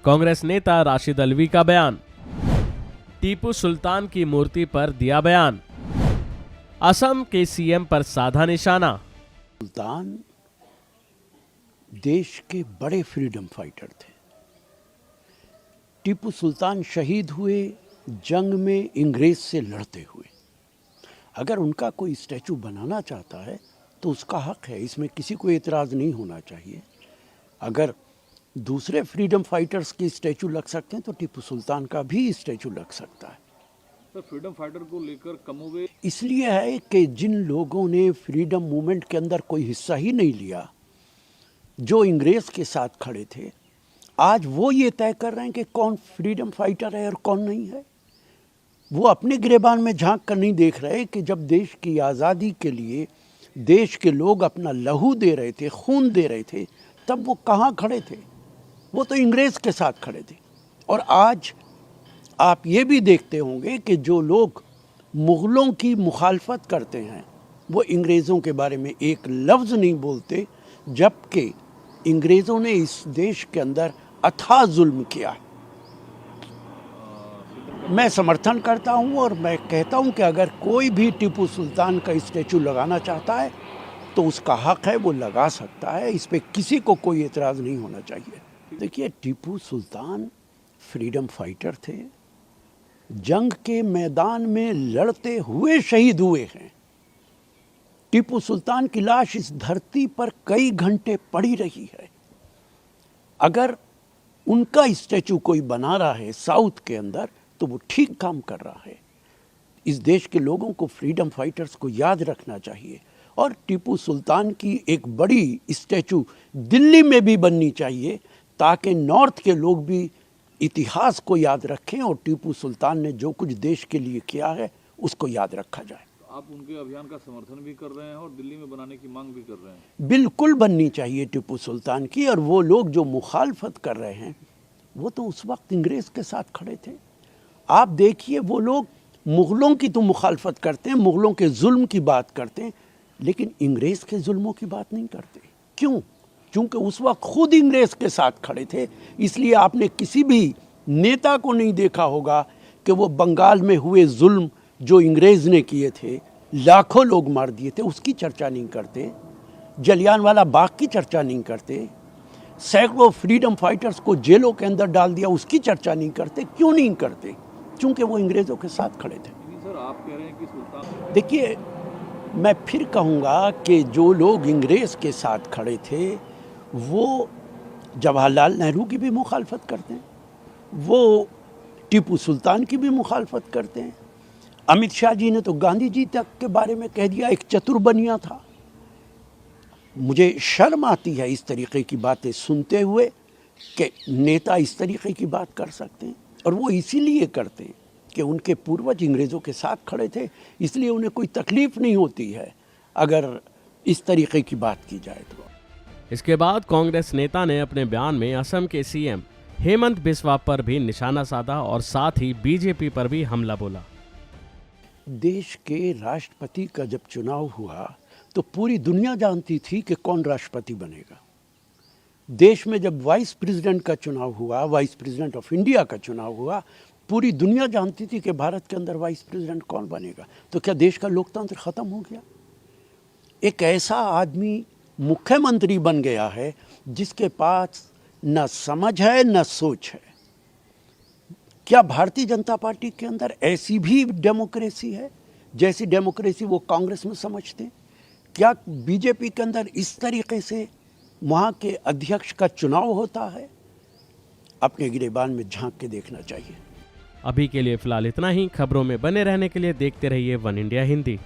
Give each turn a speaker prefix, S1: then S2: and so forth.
S1: कांग्रेस नेता राशिद अल्वी का बयान। टीपू सुल्तान की मूर्ति पर दिया बयान। असम के सीएम पर साधा निशाना।
S2: सुल्तान देश के बड़े फ्रीडम फाइटर थे। टीपू सुल्तान शहीद हुए जंग में अंग्रेज से लड़ते हुए। अगर उनका कोई स्टैचू बनाना चाहता है तो उसका हक है, इसमें किसी को एतराज़ नहीं होना चाहिए। अगर दूसरे फ्रीडम फाइटर्स की स्टैचू लग सकते हैं तो टीपू सुल्तान का भी स्टैचू लग सकता है।
S3: सर, फ्रीडम फाइटर को लेकर कमोबेश
S2: इसलिए है कि जिन लोगों ने फ्रीडम मूवमेंट के अंदर कोई हिस्सा ही नहीं लिया, जो अंग्रेज के साथ खड़े थे, आज वो ये तय कर रहे हैं कि कौन फ्रीडम फाइटर है और कौन नहीं है। वो अपने गिरेबान में झांक कर नहीं देख रहे कि जब देश की आज़ादी के लिए देश के लोग अपना लहू दे रहे थे, खून दे रहे थे, तब वो कहाँ खड़े थे? वो तो अंग्रेज़ के साथ खड़े थे। और आज आप ये भी देखते होंगे कि जो लोग मुग़लों की मुखालफत करते हैं वो अंग्रेज़ों के बारे में एक लफ्ज़ नहीं बोलते, जबकि अंग्रेज़ों ने इस देश के अंदर अथाह जुल्म किया। मैं समर्थन करता हूं और मैं कहता हूं कि अगर कोई भी टीपू सुल्तान का स्टैचू लगाना चाहता है तो उसका हक है, वो लगा सकता है। इस पे किसी को कोई एतराज़ नहीं होना चाहिए। देखिए, टीपू सुल्तान फ्रीडम फाइटर थे, जंग के मैदान में लड़ते हुए शहीद हुए हैं। टीपू सुल्तान की लाश इस धरती पर कई घंटे पड़ी रही है। अगर उनका स्टैचू कोई बना रहा है साउथ के अंदर तो वो ठीक काम कर रहा है। इस देश के लोगों को, फ्रीडम फाइटर्स को याद रखना चाहिए और टीपू सुल्तान की एक बड़ी स्टैचू दिल्ली में भी बननी चाहिए ताकि नॉर्थ के लोग भी इतिहास को याद रखें और टीपू सुल्तान ने जो कुछ देश के लिए किया है उसको याद रखा जाए।
S3: आप उनके अभियान का समर्थन भी कर रहे हैं और दिल्ली में बनाने की मांग भी कर रहे हैं।
S2: बिल्कुल बननी चाहिए टीपू सुल्तान की। और वो लोग जो मुखालफत कर रहे हैं वो तो उस वक्त अंग्रेज़ के साथ खड़े थे। आप देखिए, वो लोग मुग़लों की तो मुखालफत करते हैं, मुग़लों के जुल्म की बात करते हैं, लेकिन अंग्रेज़ के जुल्मों की बात नहीं करते। क्यों? क्योंकि उस वक्त खुद अंग्रेज़ के साथ खड़े थे। इसलिए आपने किसी भी नेता को नहीं देखा होगा कि वो बंगाल में हुए जुल्म जो अंग्रेज़ ने किए थे, लाखों लोग मार दिए थे, उसकी चर्चा नहीं करते। जलियांवाला बाग की चर्चा नहीं करते। सैकड़ों फ्रीडम फाइटर्स को जेलों के अंदर डाल दिया, उसकी चर्चा नहीं करते। क्यों नहीं करते? क्योंकि वो अंग्रेज़ों के साथ खड़े थे।
S3: सर, आप कह रहे हैं कि सुल्तान,
S2: देखिए, मैं फिर कहूँगा कि जो लोग अंग्रेज़ के साथ खड़े थे वो जवाहरलाल नेहरू की भी मुखालफत करते हैं, वो टीपू सुल्तान की भी मुखालफत करते हैं। अमित शाह जी ने तो गांधी जी तक के बारे में कह दिया एक चतुर बनिया था। मुझे शर्म आती है इस तरीके की बातें सुनते हुए कि नेता इस तरीके की बात कर सकते हैं। और वो इसीलिए करते हैं कि उनके पूर्वज अंग्रेज़ों के साथ खड़े थे, इसलिए उन्हें कोई तकलीफ़ नहीं होती है अगर इस तरीके की बात की जाए तो।
S1: इसके बाद कांग्रेस नेता ने अपने बयान में असम के सीएम हेमंत बिस्वा पर भी निशाना साधा और साथ ही बीजेपी पर भी हमला बोला।
S2: देश के राष्ट्रपति का जब चुनाव हुआ तो पूरी दुनिया जानती थी कि कौन राष्ट्रपति बनेगा। देश में जब वाइस प्रेसिडेंट का चुनाव हुआ, वाइस प्रेसिडेंट ऑफ इंडिया का चुनाव हुआ, पूरी दुनिया जानती थी कि भारत के अंदर वाइस प्रेसिडेंट कौन बनेगा। तो क्या देश का लोकतंत्र ख़त्म हो गया? एक ऐसा आदमी मुख्यमंत्री बन गया है जिसके पास न समझ है न सोच है। क्या भारतीय जनता पार्टी के अंदर ऐसी भी डेमोक्रेसी है जैसी डेमोक्रेसी वो कांग्रेस में समझते हैं? क्या बीजेपी के अंदर इस तरीके से वहाँ के अध्यक्ष का चुनाव होता है? अपने गिरेबान में झांक के देखना चाहिए।
S1: अभी के लिए फिलहाल इतना ही। खबरों में बने रहने के लिए देखते रहिए वन इंडिया हिंदी।